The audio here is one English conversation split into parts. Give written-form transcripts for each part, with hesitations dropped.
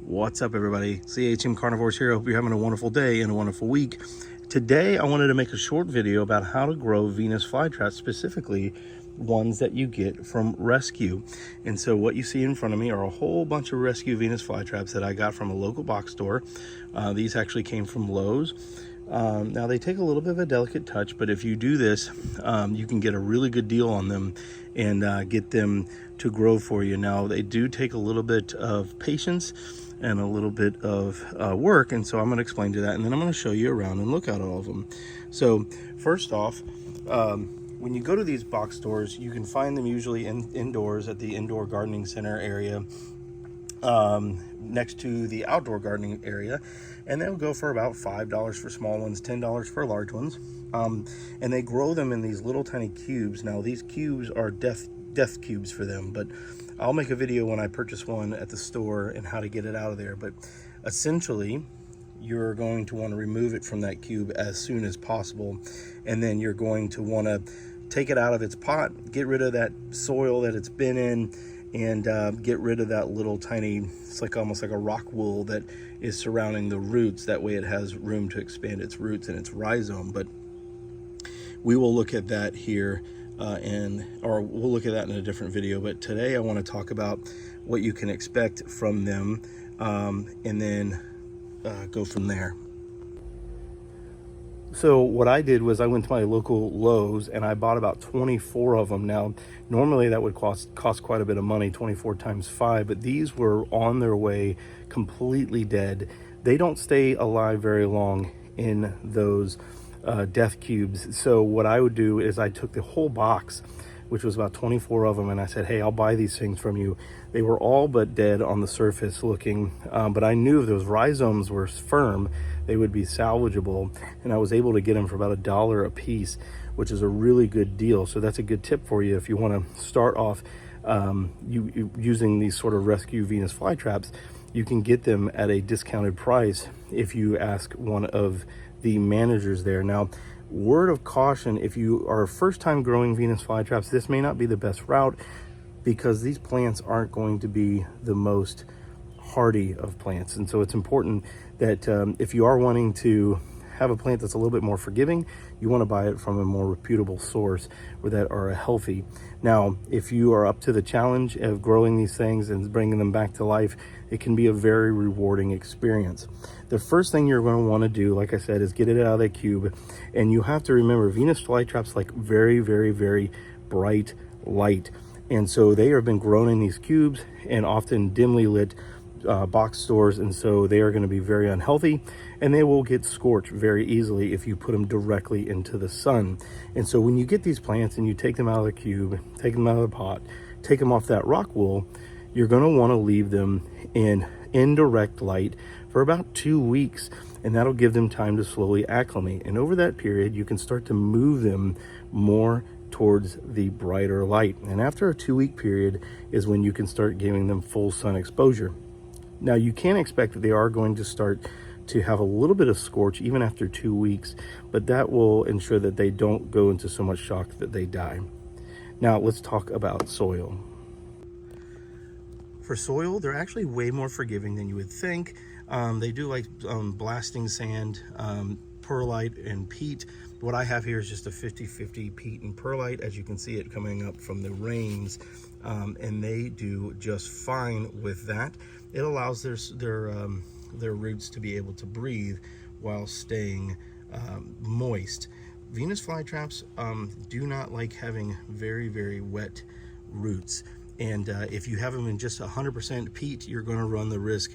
What's up, everybody? CHM Carnivorous here. I hope you're having a wonderful day and a wonderful week. Today I wanted to make a short video about how to grow Venus flytraps, specifically ones that you get from rescue. And so what you see in front of me are a whole bunch of rescue Venus flytraps that I got from a local box store. These actually came from Lowe's. Now they take a little bit of a delicate touch, but if you do this, you can get a really good deal on them and get them to grow for you. Now they do take a little bit of patience and a little bit of work, and so I'm going to explain to that, and then I'm going to show you around and look at all of them. So first off, when you go to these box stores, you can find them usually indoors at the indoor gardening center area, next to the outdoor gardening area, and they'll go for about $5 for small ones, $10 for large ones, and they grow them in these little tiny cubes. Now these cubes are death cubes for them, but I'll make a video when I purchase one at the store and how to get it out of there. But essentially you're going to want to remove it from that cube as soon as possible, and then you're going to want to take it out of its pot, get rid of that soil that it's been in, and get rid of that little tiny, it's like almost like a rock wool that is surrounding the roots. That way it has room to expand its roots and its rhizome. But we will look at that here or we'll look at that in a different video. But today I want to talk about what you can expect from them, and then go from there. So what I did was I went to my local Lowe's and I bought about 24 of them. Now, normally that would cost quite a bit of money, 24 times 5, but these were on their way completely dead. They don't stay alive very long in those death cubes. So what I would do is I took the whole box, which was about 24 of them, and I said, hey, I'll buy these things from you. They were all but dead on the surface looking, but I knew if those rhizomes were firm, they would be salvageable, and I was able to get them for about $1 a piece, which is a really good deal. So that's a good tip for you if you want to start off using these sort of rescue Venus flytraps. You can get them at a discounted price if you ask one of the managers there. Now, word of caution, if you are first time growing Venus flytraps, this may not be the best route, because these plants aren't going to be the most hardy of plants. And so it's important that if you are wanting to have a plant that's a little bit more forgiving, you want to buy it from a more reputable source or that are healthy. Now, if you are up to the challenge of growing these things and bringing them back to life, it can be a very rewarding experience. The first thing you're going to want to do, like I said, is get it out of the cube. And you have to remember, Venus flytraps like very, very, very bright light. And so they have been grown in these cubes and often dimly lit box stores, and so they are going to be very unhealthy, and they will get scorched very easily if you put them directly into the sun. And so when you get these plants and you take them out of the cube, take them out of the pot, take them off that rock wool, you're going to want to leave them in indirect light for about 2 weeks, and that'll give them time to slowly acclimate. And over that period, you can start to move them more towards the brighter light. And after a 2-week period is when you can start giving them full sun exposure. Now, you can expect that they are going to start to have a little bit of scorch even after 2 weeks, but that will ensure that they don't go into so much shock that they die. Now, let's talk about soil. For soil, they're actually way more forgiving than you would think. They do like blasting sand, perlite, and peat. What I have here is just a 50-50 peat and perlite, as you can see it coming up from the rains, and they do just fine with that. It allows their roots to be able to breathe while staying moist. Venus flytraps do not like having very, very wet roots, and if you have them in just 100% peat, you're going to run the risk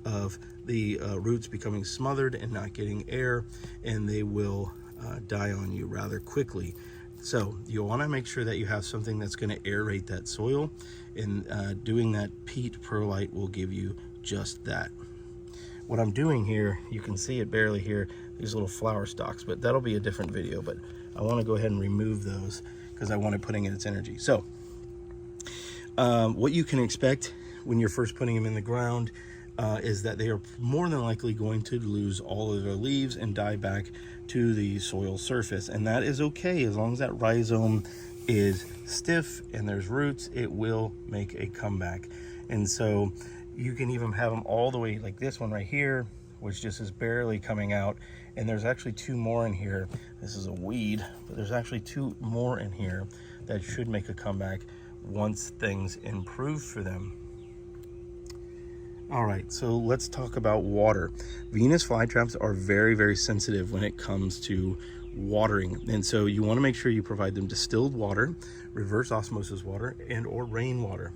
of the roots becoming smothered and not getting air, and they will die on you rather quickly. So you'll want to make sure that you have something that's going to aerate that soil, and doing that peat perlite will give you just that. What I'm doing here, you can see it barely here, these little flower stalks, but that'll be a different video. But I want to go ahead and remove those because I want it putting in its energy. So what you can expect when you're first putting them in the ground is that they are more than likely going to lose all of their leaves and die back to the soil surface. And that is okay, as long as that rhizome is stiff and there's roots, it will make a comeback. And so You can even have them all the way, like this one right here, which just is barely coming out. And there's actually 2 more in here. This is a weed, but there's actually 2 more in here that should make a comeback once things improve for them. All right, so let's talk about water. Venus flytraps are very, very sensitive when it comes to watering. And so you want to make sure you provide them distilled water, reverse osmosis water, and or rainwater.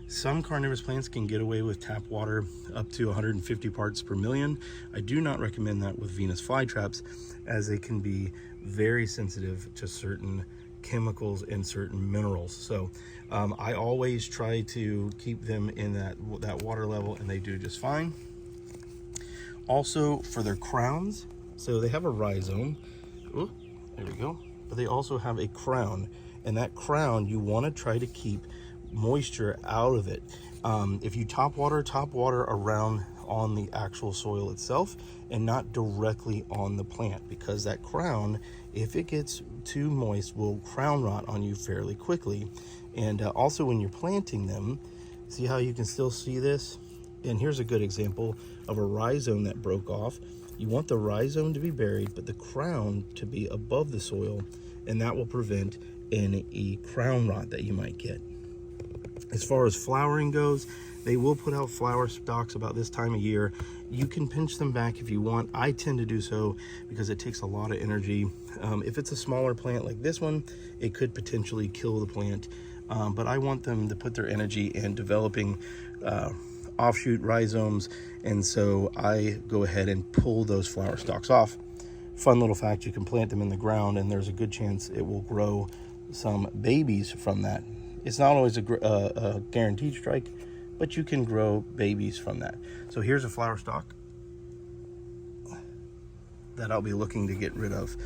Some carnivorous plants can get away with tap water up to 150 parts per million. I do not recommend that with Venus flytraps, as they can be very sensitive to certain chemicals and certain minerals. So I always try to keep them in that water level, and they do just fine. Also for their crowns, so they have a rhizome. Ooh, there we go. But they also have a crown, and that crown you want to try to keep moisture out of it. If you top water around on the actual soil itself and not directly on the plant, because that crown, if it gets too moist, will crown rot on you fairly quickly. And also when you're planting them, see how you can still see this? And here's a good example of a rhizome that broke off. You want the rhizome to be buried, but the crown to be above the soil, and that will prevent any crown rot that you might get. As far as flowering goes, they will put out flower stalks about this time of year. You can pinch them back if you want. I tend to do so because it takes a lot of energy. If it's a smaller plant like this one, it could potentially kill the plant. But I want them to put their energy in developing offshoot rhizomes, and so I go ahead and pull those flower stalks off. Fun little fact, you can plant them in the ground and there's a good chance it will grow some babies from that. It's not always a guaranteed strike, but you can grow babies from that. So here's a flower stalk that I'll be looking to get rid of.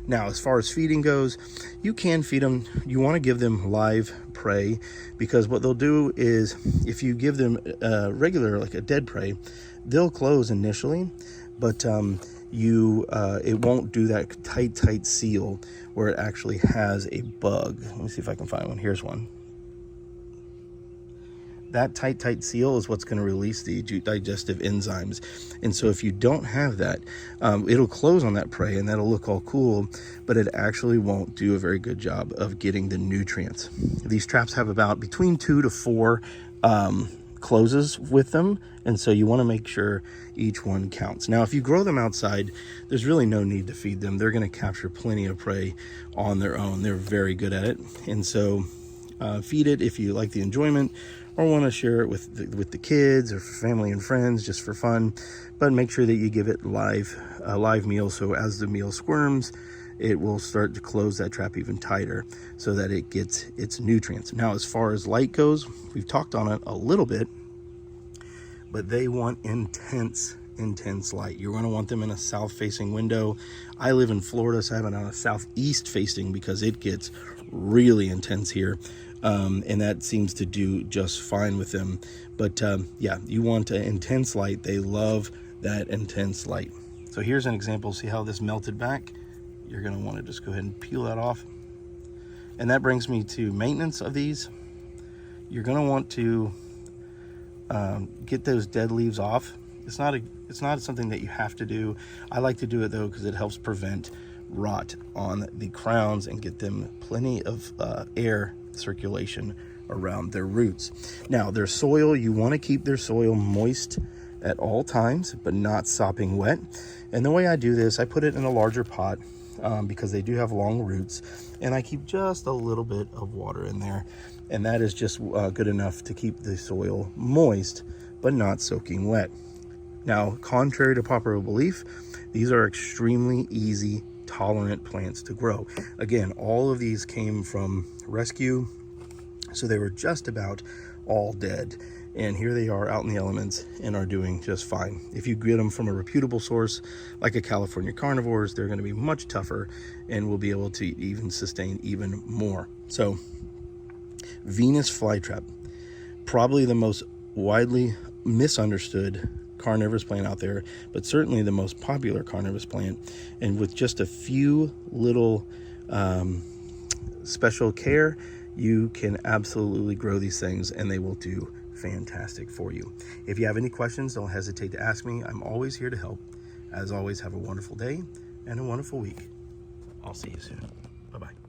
Now, as far as feeding goes, you can feed them. You want to give them live prey, because what they'll do is if you give them regular, like a dead prey, they'll close initially, but it won't do that tight seal where it actually has a bug. Let me see if I can find one. Here's one. That tight seal is what's going to release the digestive enzymes. And so if you don't have that, it'll close on that prey and that'll look all cool, but it actually won't do a very good job of getting the nutrients. These traps have about between 2 to 4 closes with them, and so you want to make sure each one counts. Now, if you grow them outside, there's really no need to feed them. They're going to capture plenty of prey on their own. They're very good at it, and so feed it if you like the enjoyment or want to share it with the kids or for family and friends just for fun. But make sure that you give it a live meal, so as the meal squirms, it will start to close that trap even tighter so that it gets its nutrients. Now, as far as light goes, we've talked on it a little bit, but they want intense light. You're going to want them in a south facing window. I live in Florida, so I have it on a southeast facing because it gets really intense here. And that seems to do just fine with them. But yeah, you want an intense light. They love that intense light. So here's an example. See how this melted back? You're going to want to just go ahead and peel that off. And that brings me to maintenance of these. You're going to want to get those dead leaves off. It's not something that you have to do. I like to do it though because it helps prevent rot on the crowns and get them plenty of air circulation around their roots. Now, their soil, you want to keep their soil moist at all times, but not sopping wet. And the way I do this, I put it in a larger pot because they do have long roots, and I keep just a little bit of water in there, and that is just good enough to keep the soil moist but not soaking wet. Now, contrary to popular belief, these are extremely easy, tolerant plants to grow. Again, all of these came from rescue, so they were just about all dead, and here they are out in the elements and are doing just fine. If you get them from a reputable source like a California Carnivorous, they're going to be much tougher and will be able to even sustain even more. So Venus flytrap, probably the most widely misunderstood carnivorous plant out there, but certainly the most popular carnivorous plant, and with just a few little special care, you can absolutely grow these things and they will do fantastic for you. If you have any questions, don't hesitate to ask me. I'm always here to help. As always, have a wonderful day and a wonderful week. I'll see you soon. Bye-bye.